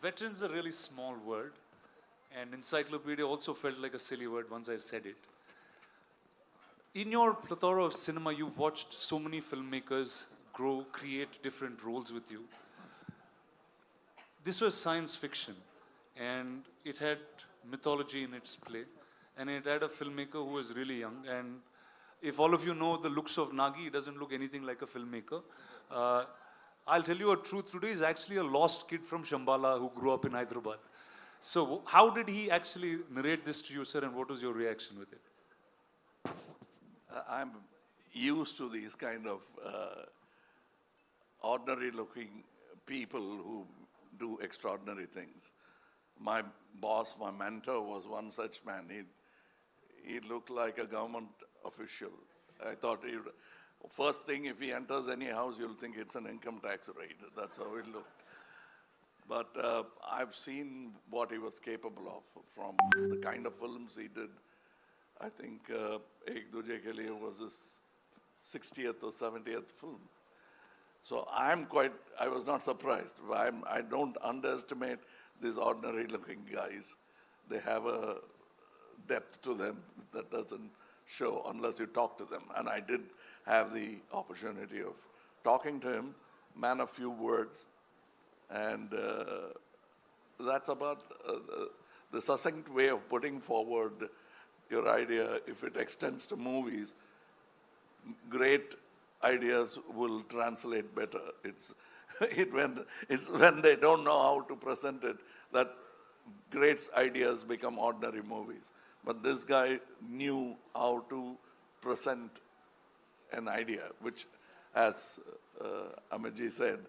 Veteran is a really small word, and encyclopedia also felt like a silly word once I said it. In your plethora of cinema, you've watched so many filmmakers grow, create different roles with you. This was science fiction, and it had mythology in its play, and it had a filmmaker who was really young. And if all of you know the looks of Nagi, he doesn't look anything like a filmmaker. Uh, I'll tell you a truth. Today is actually a lost kid from Shambhala who grew up in Hyderabad. So, how did he actually narrate this to you, sir, and what was your reaction with it? I'm used to these kind of ordinary-looking people who do extraordinary things. My boss, my mentor, was one such man. He looked like a government official. I thought first thing, if he enters any house, you'll think it's an income tax raid. That's how he looked. But I've seen what he was capable of from the kind of films he did. I think Ek Duje Ke Liye was his 60th or 70th film. So I was not surprised. I don't underestimate these ordinary looking guys. They have a depth to them that doesn't show unless you talk to them. And I did have the opportunity of talking to him, man of few words. And that's about the succinct way of putting forward your idea. If it extends to movies, great ideas will translate better. It's when they don't know how to present it that great ideas become ordinary movies. But this guy knew how to present an idea, which, as Amitji said,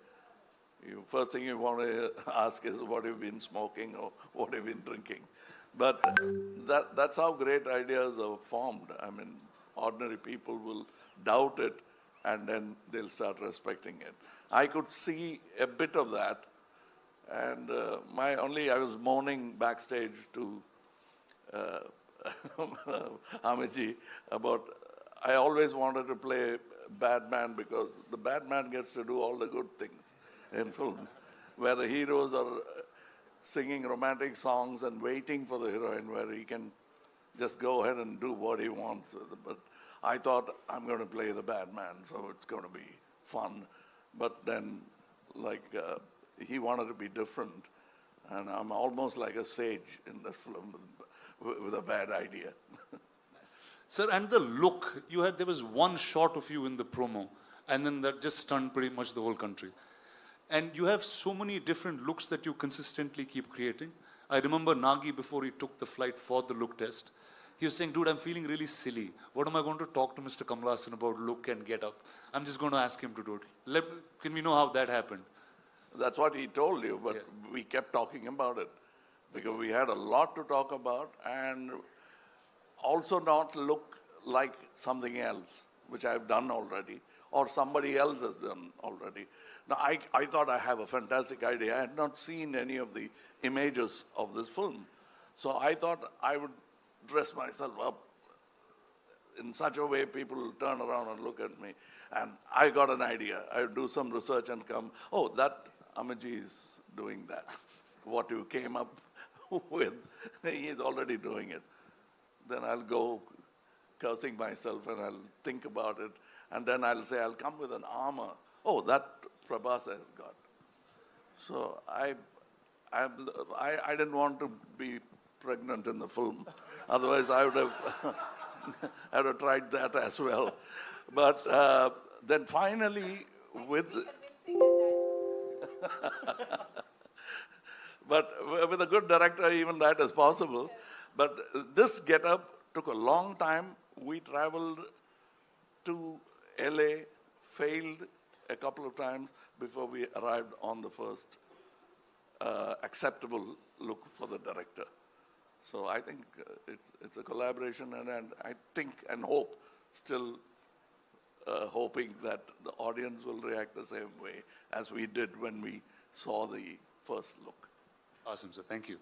first thing you want to ask is what you've been smoking or what you've been drinking. But that's how great ideas are formed. I mean, ordinary people will doubt it, and then they'll start respecting it. I could see a bit of that, and I was moaning backstage to Amitji about, I always wanted to play bad man because the bad man gets to do all the good things in films, where the heroes are singing romantic songs and waiting for the heroine, where he can just go ahead and do what he wants with it. But I thought, I'm going to play the bad man, so it's going to be fun. But then, he wanted to be different, and I'm almost like a sage in the film with a bad idea. Nice. Sir, and the look, there was one shot of you in the promo, and then that just stunned pretty much the whole country. And you have so many different looks that you consistently keep creating. I remember Nagi, before he took the flight for the look test, he was saying, dude, I'm feeling really silly. What am I going to talk to Mr. Kamal Haasan about look and get up? I'm just going to ask him to do it. Can we know how that happened? That's what he told you, but we kept talking about it because we had a lot to talk about and also not look like something else, which I've done already, or somebody else has done already. Now, I thought I have a fantastic idea. I had not seen any of the images of this film. So I thought I would dress myself up in such a way people will turn around and look at me. And I got an idea. I would do some research and come, oh, that Amitji is doing that. What you came up with, he is already doing it. Then I'll go cursing myself and I'll think about it. And then I'll say, I'll come with an armor. Oh, that Prabhas has got. So I didn't want to be pregnant in the film. Otherwise, I would have tried that as well. But then finally, but with a good director, even that is possible. But this get-up took a long time. We traveled to LA, failed a couple of times before we arrived on the first acceptable look for the director. So I think it's a collaboration, and I think and hope, still hoping that the audience will react the same way as we did when we saw the first look. Awesome, sir. Thank you.